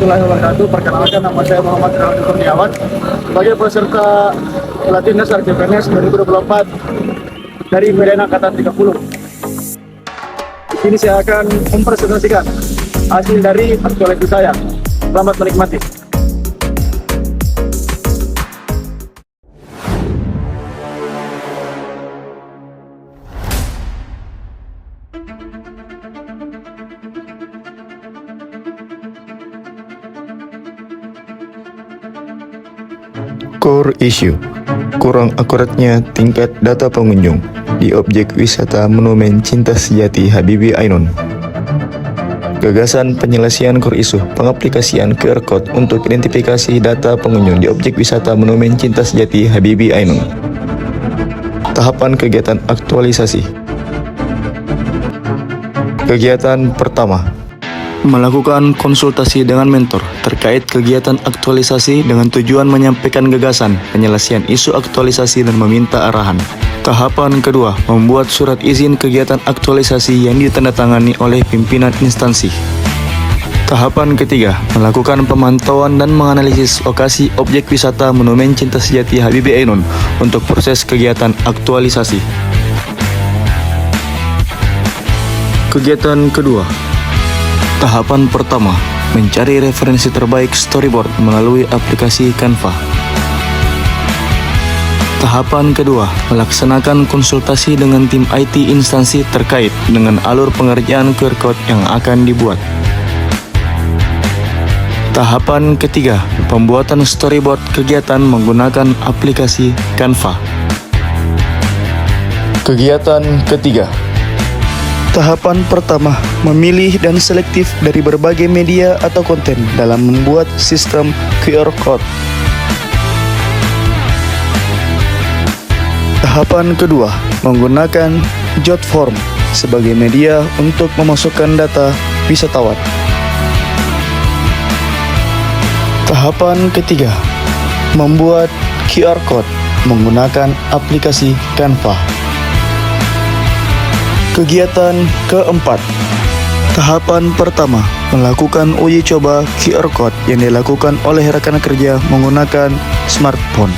warahmatullahi wabarakatuh. Perkenalkan, nama saya Muhammad Ronaldo Kurniawan sebagai peserta pelatihan dasar CPNS 2024 dari Medan Angkatan 30. Di sini saya akan mempresentasikan hasil dari aktualisasi saya. Selamat menikmati. Core issue, kurang akuratnya tingkat data pengunjung di objek wisata Monumen Cinta Sejati Habibie Ainun. Gagasan penyelesaian core issue, pengaplikasian QR Code untuk identifikasi data pengunjung di objek wisata Monumen Cinta Sejati Habibie Ainun. Tahapan kegiatan aktualisasi. Kegiatan pertama, melakukan konsultasi dengan mentor terkait kegiatan aktualisasi dengan tujuan menyampaikan gagasan, penyelesaian isu aktualisasi dan meminta arahan. Tahapan kedua, membuat surat izin kegiatan aktualisasi yang ditandatangani oleh pimpinan instansi. Tahapan ketiga, melakukan pemantauan dan menganalisis lokasi objek wisata Monumen Cinta Sejati Habibie Ainun untuk proses kegiatan aktualisasi. Kegiatan kedua, tahapan pertama, mencari referensi terbaik storyboard melalui aplikasi Canva. Tahapan kedua, melaksanakan konsultasi dengan tim IT instansi terkait dengan alur pengerjaan QR Code yang akan dibuat. Tahapan ketiga, pembuatan storyboard kegiatan menggunakan aplikasi Canva. Kegiatan ketiga, tahapan pertama, memilih dan selektif dari berbagai media atau konten dalam membuat sistem QR Code. Tahapan kedua, menggunakan Jotform sebagai media untuk memasukkan data wisatawan. Tahapan ketiga, membuat QR Code menggunakan aplikasi Canva. Kegiatan keempat, tahapan pertama, melakukan uji coba QR Code yang dilakukan oleh rekan kerja menggunakan smartphone.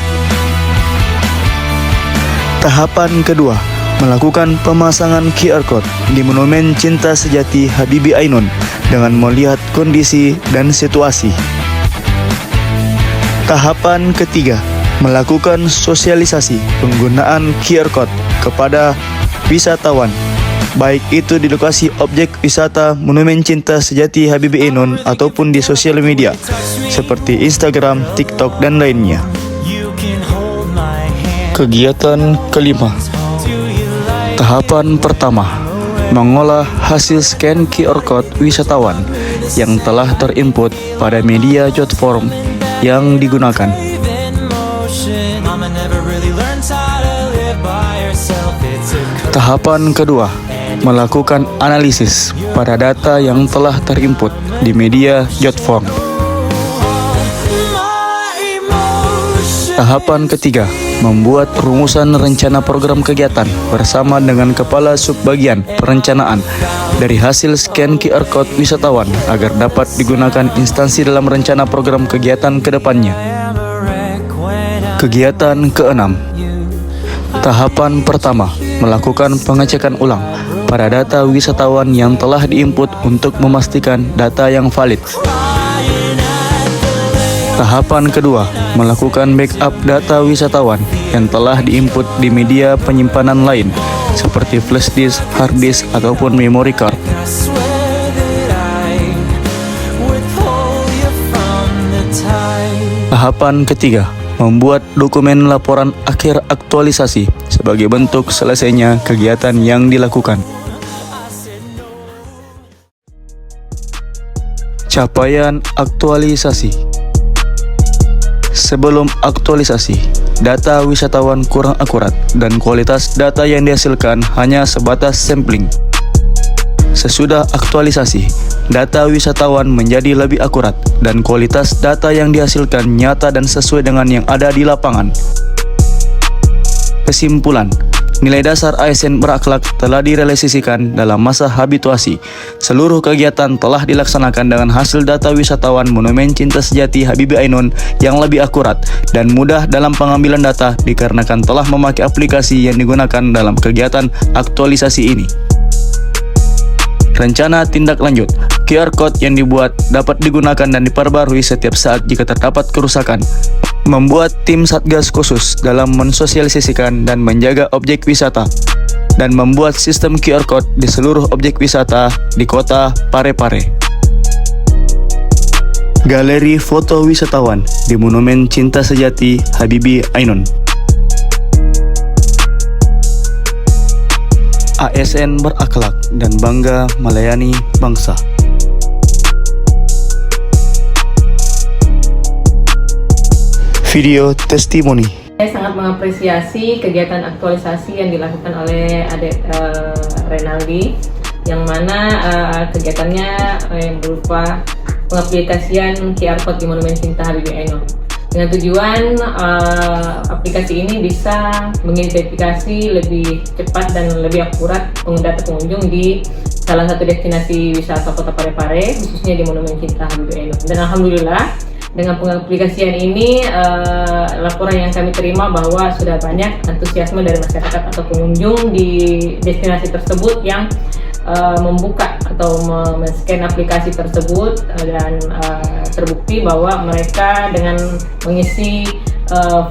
Tahapan kedua, melakukan pemasangan QR Code di Monumen Cinta Sejati Habibie Ainun dengan melihat kondisi dan situasi. Tahapan ketiga, melakukan sosialisasi penggunaan QR Code kepada wisatawan, baik itu di lokasi objek wisata Monumen Cinta Sejati Habibie Ainun ataupun di sosial media seperti Instagram, TikTok, dan lainnya. Kegiatan kelima, tahapan pertama, mengolah hasil scan QR Code wisatawan yang telah terinput pada media Jotform yang digunakan. Tahapan kedua, melakukan analisis pada data yang telah terinput di media Jotform. Tahapan ketiga, membuat rumusan rencana program kegiatan bersama dengan kepala subbagian perencanaan dari hasil scan QR Code wisatawan agar dapat digunakan instansi dalam rencana program kegiatan ke depannya. Kegiatan keenam, tahapan pertama, melakukan pengecekan ulang pada data wisatawan yang telah diinput untuk memastikan data yang valid. Tahapan kedua, melakukan backup data wisatawan yang telah diinput di media penyimpanan lain seperti flash disk, hard disk, ataupun memory card. Tahapan ketiga, membuat dokumen laporan akhir aktualisasi sebagai bentuk selesainya kegiatan yang dilakukan. Capaian aktualisasi. Sebelum aktualisasi, data wisatawan kurang akurat dan kualitas data yang dihasilkan hanya sebatas sampling. Sesudah aktualisasi, data wisatawan menjadi lebih akurat dan kualitas data yang dihasilkan nyata dan sesuai dengan yang ada di lapangan. Kesimpulan, Nilai dasar ASN berakhlak telah direalisasikan dalam masa habituasi. Seluruh kegiatan telah dilaksanakan dengan hasil data wisatawan Monumen Cinta Sejati Habibie Ainun yang lebih akurat dan mudah dalam pengambilan data dikarenakan telah memakai aplikasi yang digunakan dalam kegiatan aktualisasi ini. Rencana tindak lanjut, QR Code yang dibuat dapat digunakan dan diperbarui setiap saat jika terdapat kerusakan. Membuat tim Satgas khusus dalam mensosialisasikan dan menjaga objek wisata. Dan membuat sistem QR Code di seluruh objek wisata di kota Parepare. Galeri foto wisatawan di Monumen Cinta Sejati Habibie Ainun. ASN berakhlak dan bangga melayani bangsa. Video testimoni. Saya sangat mengapresiasi kegiatan aktualisasi yang dilakukan oleh adik Renaldi, yang mana kegiatannya berupa pengaplikasian QR Code di Monumen Cinta Habibie Ainun. Dengan tujuan aplikasi ini bisa mengidentifikasi lebih cepat dan lebih akurat data pengunjung di salah satu destinasi wisata Kota Parepare, khususnya di Monumen Cinta Habibie Ainun. Dan alhamdulillah, dengan pengaplikasian ini, laporan yang kami terima bahwa sudah banyak antusiasme dari masyarakat atau pengunjung di destinasi tersebut yang membuka atau men-scan aplikasi tersebut, dan terbukti bahwa mereka dengan mengisi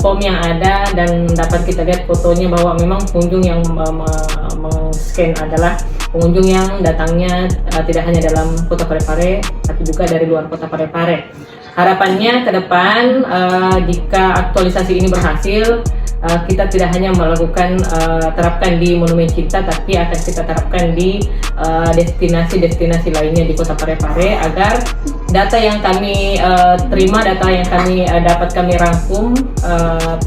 form yang ada dan dapat kita lihat fotonya bahwa memang pengunjung yang men-scan adalah pengunjung yang datangnya tidak hanya dalam Kota Parepare tapi juga dari luar Kota Parepare. Harapannya ke depan, jika aktualisasi ini berhasil, kita tidak hanya melakukan terapkan di Monumen Cinta, tapi akan kita terapkan di destinasi-destinasi lainnya di Kota Parepare, agar data yang kami terima, data yang kami dapat kami rangkum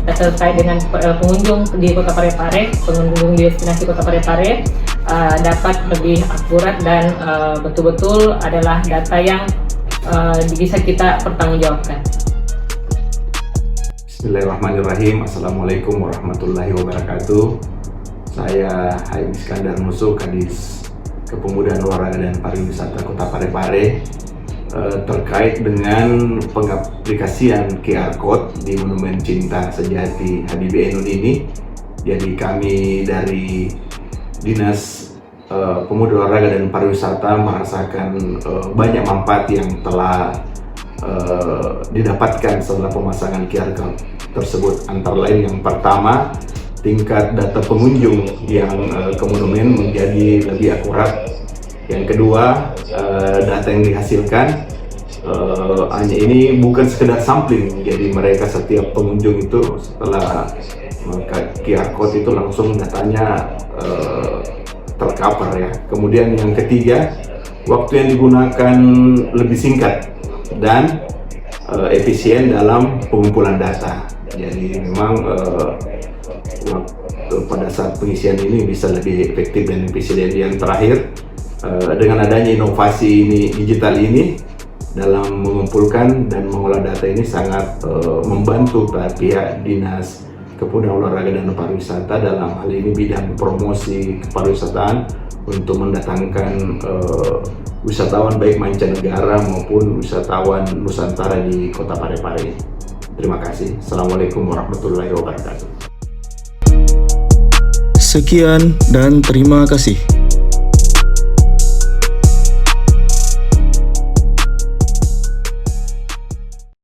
terkait dengan pengunjung di Kota Parepare, pengunjung di destinasi Kota Parepare dapat lebih akurat dan betul-betul adalah data yang bisa kita pertanggungjawabkan. Bismillahirrahmanirrahim. Assalamualaikum warahmatullahi wabarakatuh. Saya Haim Iskandar Nusu, Kadis Kepemudaan Olahraga dan Pariwisata Kota Parepare, terkait dengan pengaplikasian QR Code di Monumen Cinta Sejati Habibie Ainun ini. Jadi kami dari Dinas Pemuda Olahraga dan Pariwisata merasakan banyak manfaat yang telah didapatkan setelah pemasangan QR Code tersebut. Antara lain, yang pertama, tingkat data pengunjung yang ke monumen menjadi lebih akurat. Yang kedua, data yang dihasilkan hanya ini bukan sekedar sampling, jadi mereka setiap pengunjung itu setelah QR Code itu langsung datanya tercover ya. Kemudian yang ketiga, waktu yang digunakan lebih singkat dan efisien dalam pengumpulan data. Jadi memang pada saat pengisian ini bisa lebih efektif dan efisien. Yang terakhir, dengan adanya inovasi ini, digital ini, dalam mengumpulkan dan mengolah data ini sangat membantu pihak Dinas Kepemudaan Olahraga dan Pariwisata dalam hal ini bidang promosi kepariwisataan untuk mendatangkan wisatawan baik mancanegara maupun wisatawan Nusantara di Kota Parepare. Terima kasih. Assalamualaikum warahmatullahi wabarakatuh. Sekian dan terima kasih.